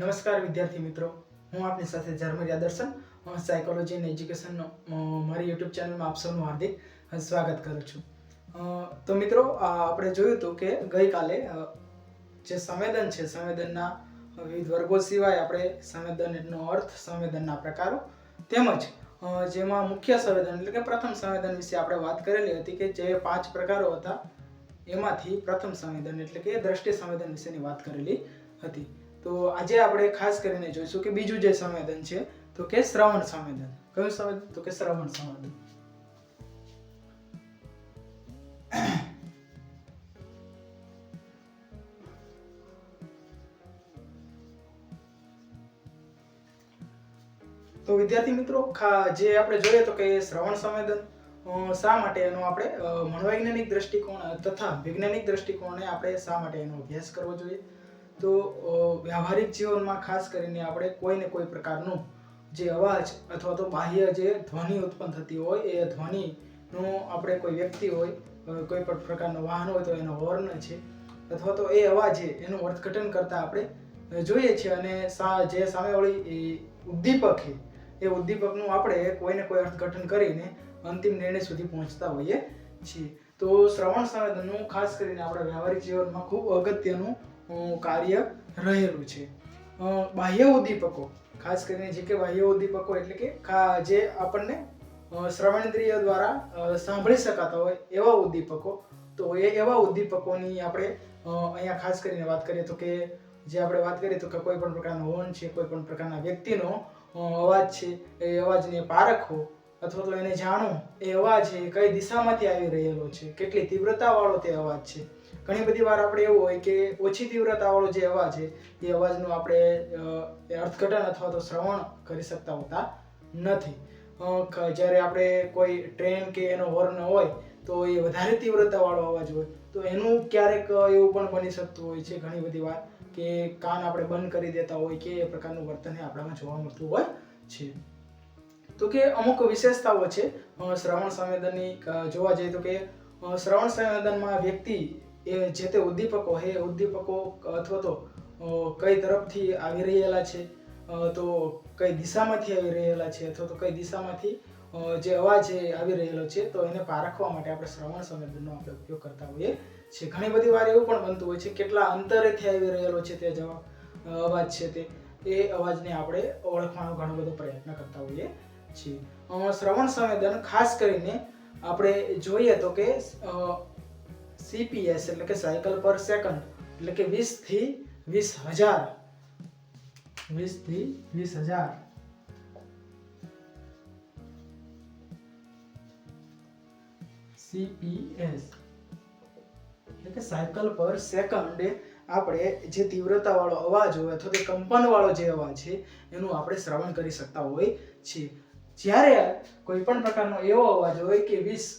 નમસ્કાર વિદ્યાર્થી મિત્રો, હું આપની સાથે ઝરમરિયા દર્શન સાયકોલોજી એન્ડ એજ્યુકેશનનો મારી યુટ્યુબ ચેનલમાં આપ સૌનું હાર્દિક સ્વાગત કરું છું. તો મિત્રો, આપણે જોયું હતું કે ગઈકાલે જે સંવેદન છે, સંવેદનના વિવિધ વર્ગો સિવાય આપણે સંવેદનનો અર્થ, સંવેદનના પ્રકારો તેમજ જેમાં મુખ્ય સંવેદન એટલે કે પ્રથમ સંવેદન વિશે આપણે વાત કરેલી હતી કે જે 5 પ્રકારો હતા એમાંથી પ્રથમ સંવેદન એટલે કે દ્રષ્ટિ સંવેદન વિશેની વાત કરેલી હતી. તો આજે આપણે ખાસ કરીને જોઈશું કે બીજું જે સંવેદન છે તો કે શ્રવણ સંવેદન. કયું સંવેદન? તો કે શ્રવણ સંવેદન. તો વિદ્યાર્થી મિત્રો, જે આપણે જોઈએ તો કે શ્રવણ સંવેદન શા માટે એનો આપણે મનોવૈજ્ઞાનિક દ્રષ્ટિકોણ તથા વૈજ્ઞાનિક દ્રષ્ટિકોણે આપણે શા માટે એનો અભ્યાસ કરવો જોઈએ? તો વ્યવહારિક જીવનમાં ખાસ કરીને આપણે કોઈને કોઈ પ્રકારનું જે અવાજ અથવા તો બાહ્ય જે ધ્વનિ ઉત્પન્ન થતી હોય એ ધ્વનિનો આપણે કોઈ વ્યક્તિ હોય, કોઈ પણ પ્રકારનો વાહન હોય તો એનો હોર્ન છે અથવા તો એ અવાજ છે એનું અર્થઘટન કરતા આપણે જોઈએ છીએ અને જે સામેવાળી ઉદ્દીપક છે એ ઉદ્દીપકનું આપણે કોઈને કોઈ અર્થઘટન કરીને અંતિમ નિર્ણય સુધી પહોંચતા હોઈએ છીએ. તો શ્રવણ સંવેદનનું ખાસ કરીને આપણે વ્યવહારિક જીવનમાં ખૂબ અગત્યનું કાર્ય રહેલું છે. બાહ્ય ઉદ્દીપકો, ખાસ કરીને જે કે બાહ્ય ઉદ્દીપકો એટલે કે જે આપણને શ્રવણેન્દ્રિય દ્વારા સાંભળી શકાતા હોય એવા ઉદ્દીપકો. તો એ એવા ઉદ્દીપકોની આપણે અહીંયા ખાસ કરીને વાત કરીએ તો કે જે આપણે વાત કરીએ તો કે કોઈ પણ પ્રકારનો હોર્ન છે, કોઈ પણ પ્રકારના વ્યક્તિનો અવાજ છે, એ અવાજને પારખવો અથવા તો એને જાણવું એ અવાજ કઈ દિશામાંથી આવી રહેલો છે, કેટલી તીવ્રતાવાળો તે અવાજ છે. ઘણી બધી વાર આપણે એવું હોય કે ઓછી તીવ્રતાવાળો જે અવાજ છે એ અવાજનું આપણે અર્થઘટન અથવા તો શ્રવણ કરી શકતા હોતા નથી. જ્યારે આપણે કોઈ ટ્રેન કે એનો હોર્ન હોય તો એ વધારે તીવ્રતાવાળો અવાજ હોય તો એનું ક્યારેક એવું પણ બની શકતું હોય છે ઘણી બધી વાર કે કાન આપણે બંધ કરી દેતા હોય કે એ પ્રકારનું વર્તન આપણામાં જોવા મળતું હોય છે. તો કે અમુક વિશેષતાઓ છે શ્રવણ સંવેદનની. જોવા જઈએ તો કે શ્રવણ સંવેદનમાં વ્યક્તિ એ જે તે ઉદ્દીપકો છે, ઉદ્દીપકો અથવા તો કઈ તરફથી આવી રહેલા છે, તો કઈ દિશામાંથી આવી રહેલા છે અથવા તો કઈ દિશામાંથી જે અવાજ આવી રહેલો છે તો એને પારખવા માટે આપણે શ્રવણ સંવેદનનો આપણે ઉપયોગ કરતા હોઈએ છીએ. ઘણી બધી વાર એવું પણ બનતું હોય છે કેટલા અંતરેથી આવી રહેલો છે તે અવાજ છે તે એ અવાજને આપણે ઓળખવાનો ઘણો બધો પ્રયત્ન કરતા હોઈએ છીએ. શ્રવણ સંવેદન ખાસ કરીને આપણે જોઈએ તો કે CPS એટલે કે સાયકલ પર સેકન્ડ એટલે કે 20 થી 20,000 CPS એટલે કે સાયકલ પર સેકન્ડે આપણે જે તીવ્રતાવાળો અવાજ હોય અથવા તો કંપનવાળો જે અવાજ છે એનું આપણે શ્રવણ કરી શકતા હોઈએ છીએ. જ્યારે કોઈ પણ પ્રકારનો એવો અવાજ હોય કે 20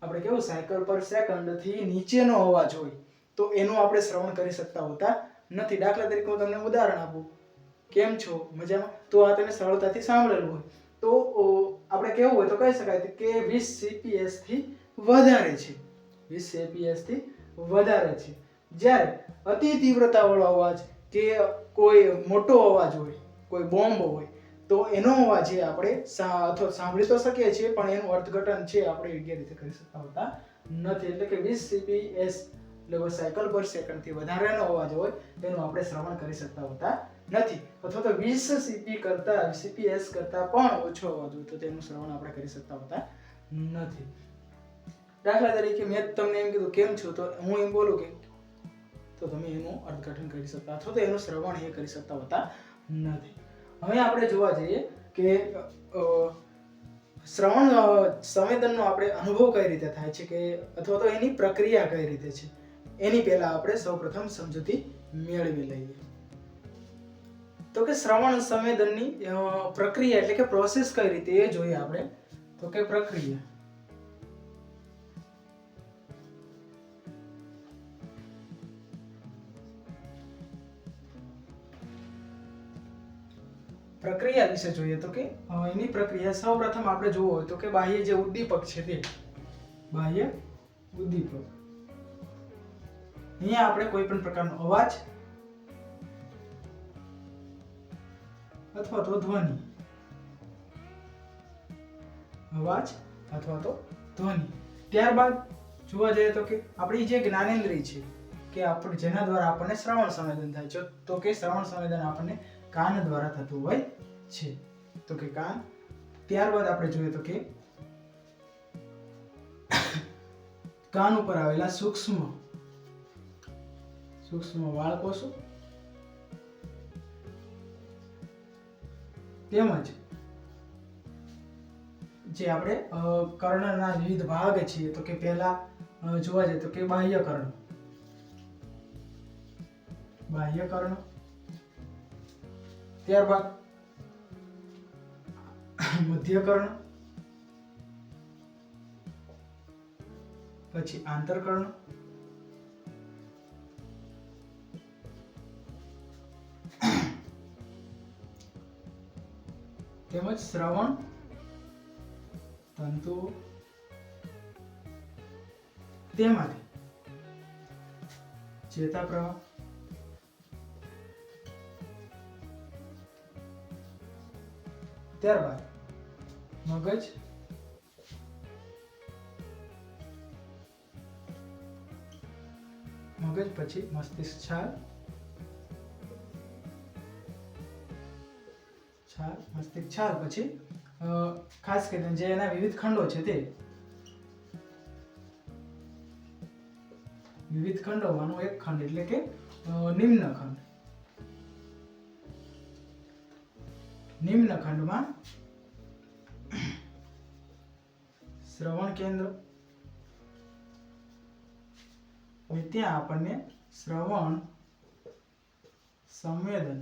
આપણે કેવું સાયકલ પર સેકન્ડ થી નીચેનો અવાજ હોય તો એનું આપણે શ્રવણ કરી શકતા હોતા નથી. દાખલા તરીકે હું તમને ઉદાહરણ આપું. કેમ છો? મજામાં? તો આ તમે સરળતાથી સાંભળેલું હોય તો આપણે કેવું હોય તો કહી શકાય કે 20 CPS થી વધારે છે, 20 CPS થી વધારે છે. જ્યારે અતિ તીવ્રતાવાળો અવાજ કે કોઈ મોટો અવાજ હોય, કોઈ બોમ્બ હોય તો એનો અવાજ આપણે અથવા સાંભળી તો શકીએ છીએ પણ એનું અર્થઘટન છે આપણે યોગ્ય રીતે કરી શકતા હોતા નથી. એટલે કે 20 CPS એટલે સાયકલ પર સેકન્ડ થી વધારેનો અવાજ હોય તેનું આપણે શ્રવણ કરી શકતા હોતા નથી. અથવા તો 20 CPS કરતા પણ ઓછો અવાજ હોય તો તેનું શ્રવણ આપણે કરી શકતા હોતા નથી. દાખલા તરીકે મેં તમને એમ કીધું કેમ છો, તો હું એમ બોલું કે તો તમે એનું અર્થઘટન કરી શકતા અથવા તો એનું શ્રવણ એ કરી શકતા હોતા નથી. હવે આપણે જોવા જઈએ કે શ્રવણ સંવેદનનો આપણે અનુભવ કઈ રીતે થાય છે કે અથવા તો એની પ્રક્રિયા કઈ રીતે છે એની પહેલા આપણે સૌપ્રથમ સમજૂતી મેળવી લઈએ. તો કે શ્રવણ સંવેદનની પ્રક્રિયા એટલે કે પ્રોસેસ કઈ રીતે એ જોઈએ આપણે. તો કે પ્રક્રિયા વિશે જોઈએ તો કે એની પ્રક્રિયા સૌપ્રથમ આપણે જોવું હોય તો કે બાહ્ય જે ઉદ્દીપક છે તે બાહ્ય ઉદ્દીપક. અહીંયા આપણે કોઈ પણ પ્રકારનો અવાજ અથવા તો ધ્વનિ, અવાજ અથવા તો ધ્વનિ. ત્યારબાદ જોવા જઈએ તો કે આપણી જે જ્ઞાનેન્દ્રિય છે કે આપણે જેના દ્વારા આપણને શ્રવણ સંવેદન થાય છે, તો કે શ્રવણ સંવેદન આપણને કાન દ્વારા થતું હોય છે, તો કે કાન. ત્યારબાદ આપણે જોઈએ તો કે કાન ઉપર આવેલા સૂક્ષ્મ વાળકોષો તેમજ જે આપણે કર્ણના વિવિધ ભાગ છે, તો કે પહેલા જોવા જઈએ તો કે બાહ્ય કર્ણ, ત્યારબાદ મધ્ય કર્ણ, પછી આંતરકર્ણ, તેમજ શ્રવણ તંતુ, તેમાંથી ચેતા પ્રવાહ, ત્યારબાદ મગજ, પછી મસ્તિષ્ક છાલ, મસ્તિષ્ક છાલ પછી ખાસ કરીને જે એના વિવિધ ખંડો છે તે વિવિધ ખંડોમાંનો એક ખંડ એટલે કે નિમ્ન ખંડ. નિમ્ન ખંડમાં શ્રવણ કેન્દ્ર, અને ત્યાં આપણને શ્રવણ સંવેદન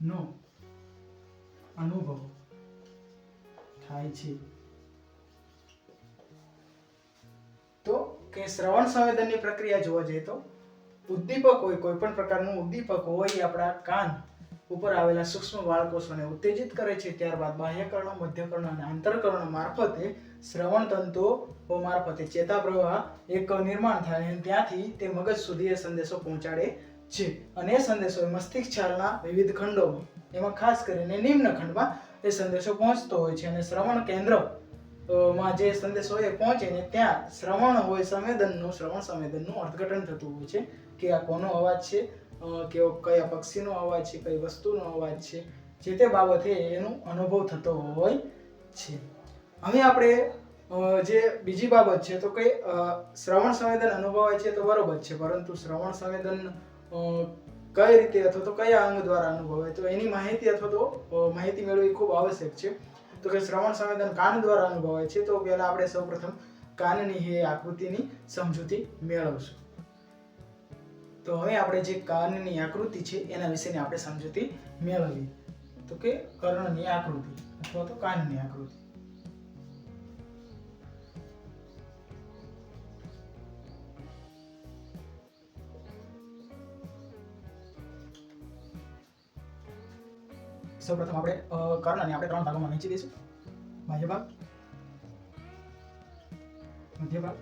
નો અનુભવ થાય છે. તો કે શ્રવણ સંવેદનની પ્રક્રિયા જોવા જઈએ તો ઉદ્દીપક હોય, કોઈ પણ પ્રકારનું ઉદ્દીપક હોય, એ આપણા કાન ઉપર આવેલા સૂક્ષ્મ વાળકોષોને ઉત્તેજિત કરે છે. ત્યારબાદ બાહ્યકર્ણ, મધ્યકર્ણ અને આંતરકર્ણ મારફતે શ્રવણ તંતુઓ મારફતે ચેતા પ્રવાહ એક નિર્માણ થાય અને ત્યાંથી તે મગજ સુધી એ સંદેશો પહોંચાડે છે. અને એ સંદેશો મસ્તિષ્ક છાલના વિવિધ ખંડોમાં, એમાં ખાસ કરીને નિમ્ન ખંડમાં એ સંદેશો પહોંચતો હોય છે. અને શ્રવણ કેન્દ્ર માં જે સંદેશો એ પહોંચે ને ત્યાં શ્રવણ સંવેદનનું અર્થઘટન થતું હોય છે કે આ કોનો અવાજ છે, કયા પક્ષીનો અવાજ છે, કઈ વસ્તુનો અવાજ છે, જે તે બાબતે એનો અનુભવ થતો હોય છે. હવે આપણે જે બીજી બાબત છે તો કે શ્રવણ સંવેદન અનુભવાય છે તો બરોબર છે, પરંતુ શ્રવણ સંવેદન કઈ રીતે અથવા તો કયા અંગ દ્વારા અનુભવાય, તો એની માહિતી અથવા તો માહિતી મેળવવી ખૂબ આવશ્યક છે. તો કે શ્રવણ સંવેદન કાન દ્વારા અનુભવાય છે, તો પહેલા આપણે સૌપ્રથમ કાનની એ આકૃતિની સમજૂતી મેળવશું. તો હવે આપણે જે કાનની આકૃતિ છે એના વિશેની આપણે સમજૂતી મેળવીએ. તો કે કર્ણની આકૃતિ અથવા તો કાનની આકૃતિ. સૌપ્રથમ આપણે કર્ણને આપણે ત્રણ ભાગોમાં વહેંચી દઈશું: બાહ્ય ભાગ, મધ્ય ભાગ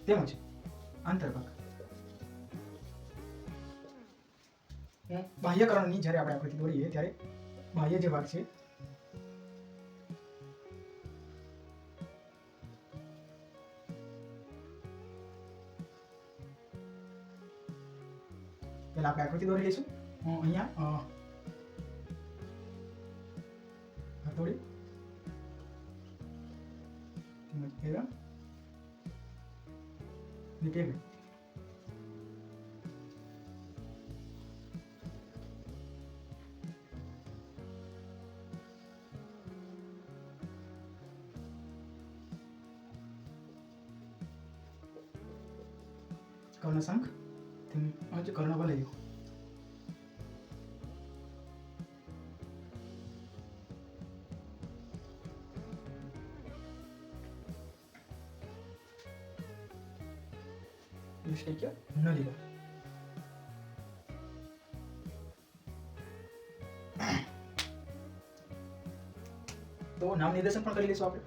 તેમજ આંતરભાગ. બાહ્ય કર્ણની જ્યારે આપણે આકૃતિ દોરીએ ત્યારે બાહ્ય જે ભાગ છે પહેલા આપણે આકૃતિ દોરી લઈશું. અહીંયા હથોડી તેમજ પેરા અને ટેબલ. કર્ણશંખ તેમજ કર્ણવલયો. નલિકા. તો નામ નિર્દેશન પણ કરી લઈશું આપણે.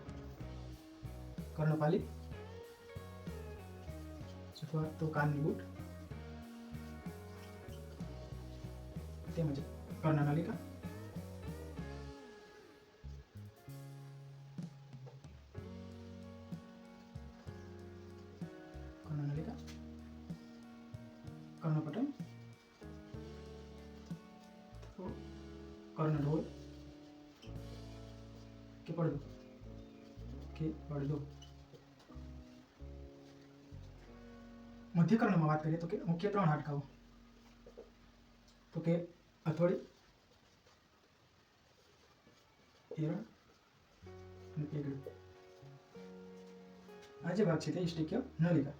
કર્ણપાલી અથવા તો કાનની બૂટ, તેમજ કર્ણનલિકા, કર્ણનલિકા, કર્ણપટલ, કર્ણઢોલ કે પડદો. મધ્યકર્ણમાં વાત કરીએ તો કે મુખ્ય 3 હાડકાઓ તો કે હથોડી, એરણ અને પેગડું. આ જે ભાગ છે તે ઇષ્ટિક્ય નલિકા,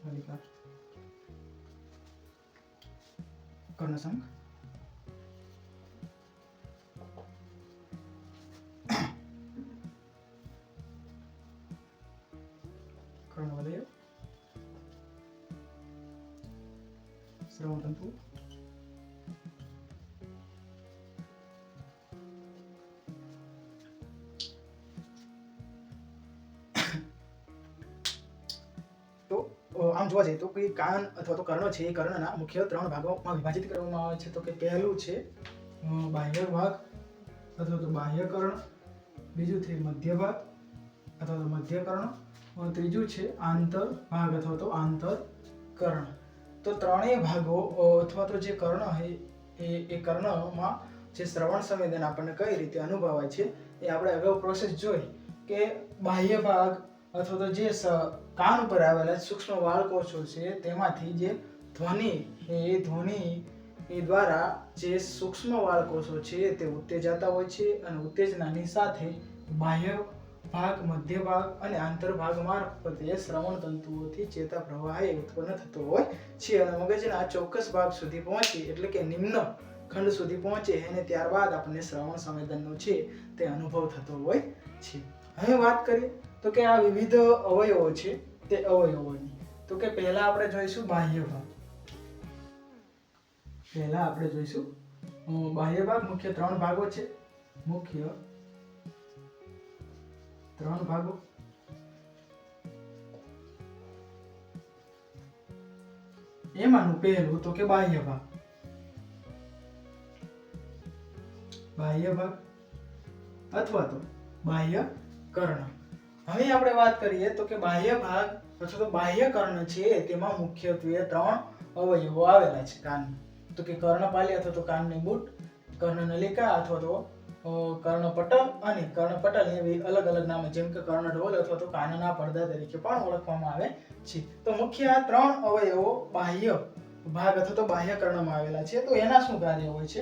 નલિકા, કર્ણશંખ, કર્ણવલય, શ્રવણતંતુ, આમ જોવા જઈએ તો કોઈ કાન અથવા તો કર્ણ છે એ કર્ણના મુખ્ય 3 ભાગોમાં વિભાજિત કરવામાં આવે છે. તો કે પહેલું છે બાહ્ય ભાગ અથવા તો બાહ્ય કર્ણ, બીજું છે મધ્ય ભાગ અથવા તો મધ્ય કર્ણ, ત્રીજું છે આંતર ભાગ અથવા તો આંતર કર્ણ. તો ત્રણેય ભાગો અથવા તો જે કર્ણ છે એ કર્ણમાં જે શ્રવણ સંવેદન આપણને કઈ રીતે અનુભવાય છે એ આપણે અગાઉ પ્રોસેસ જોઈ કે બાહ્ય ભાગ અથવા તો જે કાન ઉપર આવેલા સૂક્ષ્મ વાળકોષો છે તેમાંથી જે ધ્વનિ દ્વારા જે સૂક્ષ્મ વાળકોષો છે તે ઉત્તેજાતા હોય છે અને ઉત્તેજનાની સાથે બાહ્ય ભાગ, મધ્ય ભાગ અને આંતર ભાગ મારફતે શ્રવણ તંતુઓથી ચેતા પ્રવાહ ઉત્પન્ન થતો હોય છે અને મગજના ચોક્કસ ભાગ સુધી પહોંચે એટલે કે નિમ્ન ખંડ સુધી પહોંચે અને ત્યારબાદ આપણને શ્રવણ સંવેદનનો છે તે અનુભવ થતો હોય છે. હવે વાત કરીએ તો કે આ વિવિધ અવયવો છે તે અવયવોની. તો કે પહેલા આપણે જોઈશું બાહ્ય ભાગ. બાહ્ય ભાગ મુખ્ય 3 ભાગો છે. મુખ્ય 3 ભાગો. એમાંનું પહેલું તો કે બાહ્ય ભાગ. બાહ્ય ભાગ અથવા તો બાહ્ય કર્ણ. હવે આપણે વાત કરીએ તો કે બાહ્ય ભાગ અથવા તો બાહ્ય કર્ણ છે તેમાં મુખ્યત્વે 3 અવયવો આવેલા છે કાનના. તો કે કર્ણપાલી અથવા તો કાનની બૂટ, કર્ણનલિકા અથવા તો કર્ણપટલ અને કર્ણપટલ એવી અલગ અલગ નામે જેમ કે કર્ણઢોલ અથવા તો કાનના પડદા તરીકે પણ ઓળખવામાં આવે છે. તો મુખ્ય આ 3 અવયવો બાહ્ય ભાગ અથવા તો બાહ્ય કર્ણમાં આવેલા છે. તો એના શું કાર્ય હોય છે?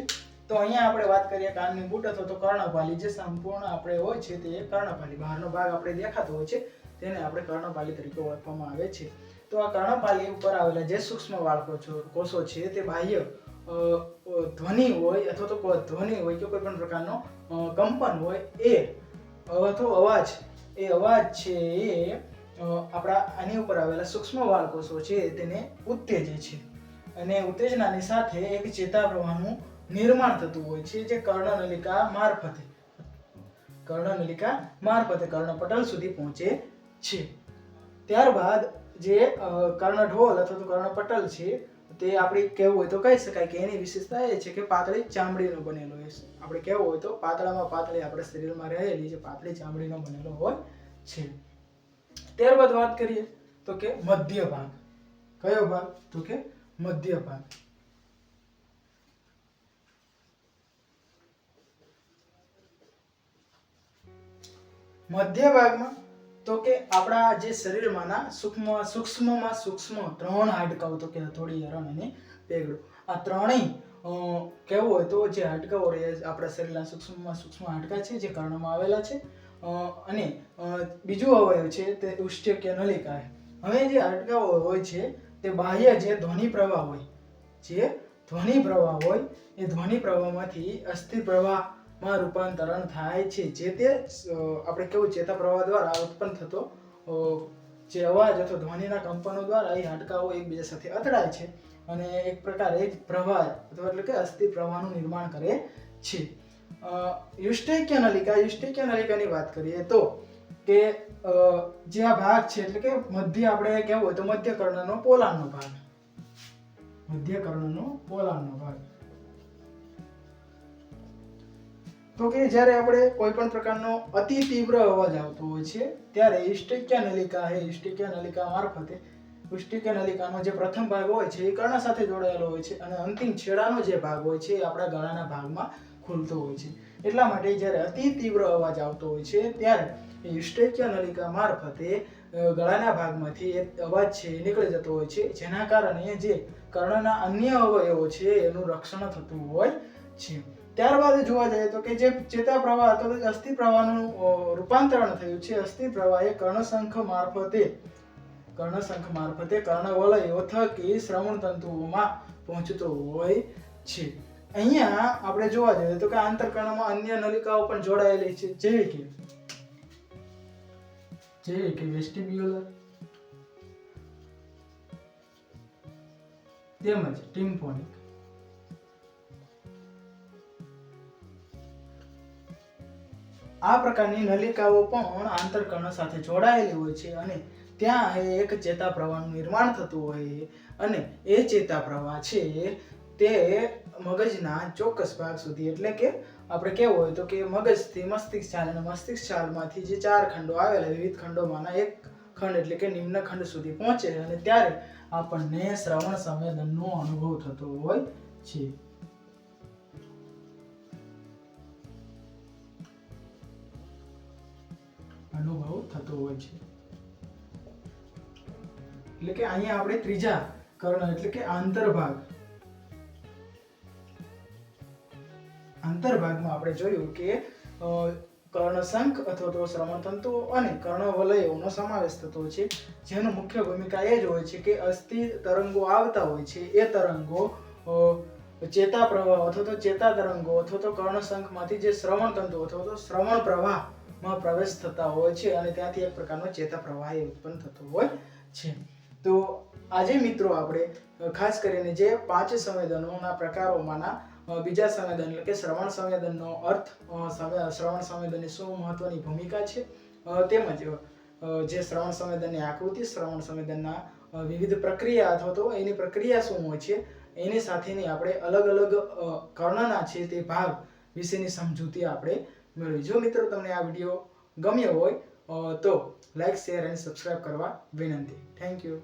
તો અહીંયા આપણે વાત કરીએ કાનની બૂટ અથવા તો કર્ણપાલી જે સંપૂર્ણ આપણે હોય છે તે કર્ણપાલી, બહારનો ભાગ આપણે દેખાતો હોય છે તેને આપણે કર્ણપાલી તરીકે ઓળખવામાં આવે છે. તો આ કર્ણપાલી ઉપર આવેલા જે સૂક્ષ્મ વાળકોષો છે તે બાહ્ય ધ્વનિ હોય અથવા તો ધ્વનિ હોય કે કોઈ પણ પ્રકારનો કંપન હોય અથવા અવાજ છે એ આપણા આની ઉપર આવેલા સૂક્ષ્મ વાળકોષો છે તેને ઉત્તેજે છે અને ઉત્તેજનાની સાથે એક ચેતા પ્રવાહનું નિર્માણ થતું હોય છે જે કર્ણનલિકા મારફતે કર્ણપટલ સુધી પહોંચે છે. ત્યારબાદ જે કર્ણઢોલ અથવા તો કર્ણપટલ છે તે આપણે કહેવું હોય તો કહી શકાય કે એની વિશેષતા એ છે કે પાતળી ચામડીનો બનેલો હોય છે. આપણે કહેવું હોય તો પાતળામાં પાતળી આપણા શરીરમાં રહેલી જે પાતળી ચામડીનો બનેલો હોય છે. ત્યારબાદ વાત કરીએ તો કે મધ્ય ભાગ. કયો ભાગ? તો કે મધ્ય ભાગ. મધ્ય ભાગમાં તો કે આપણા જે શરીરમાંના સૂક્ષ્મમાં સૂક્ષ્મ 3 હાડકાઓ તો કે હથોડી, એરણ અને પેગડું. આ ત્રણેય કહેવું હોય તો જે હાડકાઓ આપણા શરીરના સૂક્ષ્મમાં સૂક્ષ્મ હાડકા છે જે કર્ણમાં આવેલા છે અને બીજું અવયવ છે તે ઉષ્ટક્ય નલિકા. હવે જે હાડકાઓ હોય છે તે બાહ્ય જે ધ્વનિ પ્રવાહ હોય એ ધ્વનિ પ્રવાહમાંથી અસ્થિ પ્રવાહમાં રૂપાંતરણ થાય છે. જે તે આપણે કેવું ચેતા પ્રવાહ દ્વારા ઉત્પન્ન થતો જે અવાજ અથવા ધ્વનિના કંપનો દ્વારા એ હાડકાઓ એકબીજા સાથે અથડાય છે અને એક પ્રકારે પ્રવાહ અથવા એટલે કે અસ્થિ પ્રવાહનું નિર્માણ કરે છે. યુષ્ટિક્ય નલિકાની વાત કરીએ તો કે જે આ ભાગ છે એટલે કે મધ્ય આપણે કહેવું હોય તો મધ્ય કર્ણનો પોલાણનો ભાગ, મધ્ય કર્ણનો પોલાણનો ભાગ. તો કે જ્યારે આપણે કોઈ પણ પ્રકારનો અતિ તીવ્ર અવાજ આવતો હોય છે ત્યારે ઈસ્ટિક્યા નલિકા મારફતે ઈસ્ટિક્યા નલિકાનો જે પ્રથમ ભાગ હોય છે એ કર્ણ સાથે જોડાયેલો હોય છે અને અંતિમ છેડાનો જે ભાગ હોય છે એ આપણા ગળાના ભાગમાં ખુલતો હોય છે. એટલા માટે જ્યારે અતિ તીવ્ર અવાજ આવતો હોય છે ત્યારે ઈસ્ટિક્યા નલિકા મારફતે ગળાના ભાગમાંથી એક અવાજ છે એ નીકળી જતો હોય છે, જેના કારણે જે કર્ણના અન્ય અવયવો છે એનું રક્ષણ થતું હોય છે. ત્યારબાદ જોવા જઈએ તો કે જે ચેતા પ્રવાહ અથવા અસ્થિ પ્રવાહનું રૂપાંતરણ થયું છે, અસ્થિ પ્રવાહ એ કર્ણશંખ મારફતે કર્ણવલયો થકી શ્રવણ તંતુઓમાં પહોંચતો હોય છે. અહીંયા આપણે જોવા જઈએ તો કે આંતરકર્ણમાં અન્ય નલિકાઓ પણ જોડાયેલી છે, જેવી કે વેસ્ટિબ્યુલર તેમજ ટિમ્પોનિક. આ પ્રકારની નલિકાઓ પણ આંતરકર્ણ સાથે જોડાયેલી હોય છે અને ત્યાં એક ચેતા પ્રવાહનું નિર્માણ થતું હોય અને એ ચેતા પ્રવાહ છે તે મગજના ચોક્કસ ભાગ સુધી એટલે કે આપણે કેવું હોય તો કે મગજથી મસ્તિષ્ક છાલ અને મસ્તિષ્ક છાલમાંથી જે 4 ખંડો આવેલા વિવિધ ખંડોમાંના એક ખંડ એટલે કે નિમ્ન ખંડ સુધી પહોંચે અને ત્યારે આપણને શ્રવણ સંવેદનનો અનુભવ થતો હોય છે. એટલે કે અહીંયા આપણે ત્રીજા કર્ણ એટલે કે આંતરભાગમાં આપણે જોયું કે કર્ણશંખ અથવા તો શ્રવણ તંતુ અને કર્ણવલયોનો સમાવેશ થતો છે, જેનો મુખ્ય ભૂમિકા એ જ હોય છે કે અસ્થિ તરંગો આવતા હોય છે એ તરંગો ચેતા પ્રવાહ અથવા તો ચેતા તરંગો અથવા તો કર્ણશંખમાંથી જે શ્રવણ તંતુ અથવા તો શ્રવણ પ્રવાહમાં પ્રવેશ થતા હોય છે અને ત્યાંથી એક પ્રકારનો ચેતા પ્રવાહ ઉત્પન્ન થતો હોય છે. તો આજે મિત્રો આપણે ખાસ કરીને જે 5 સંવેદનોના પ્રકારોમાંના બીજા સંવેદન એટલે કે શ્રવણ સંવેદનનો અર્થ, શ્રવણ સંવેદનની શું મહત્વની ભૂમિકા છે, તેમજ જે શ્રવણ સંવેદનની આકૃતિ, શ્રવણ સંવેદનના વિવિધ પ્રક્રિયા અથવા તો એની પ્રક્રિયા શું હોય છે એની સાથેની આપણે અલગ અલગ કર્ણના છે તે ભાગ વિશેની સમજૂતી આપણે મેળવી. જો મિત્રો તમને આ વિડીયો ગમ્યો હોય તો લાઈક, શેર અને સબસ્ક્રાઇબ કરવા વિનંતી. Thank you.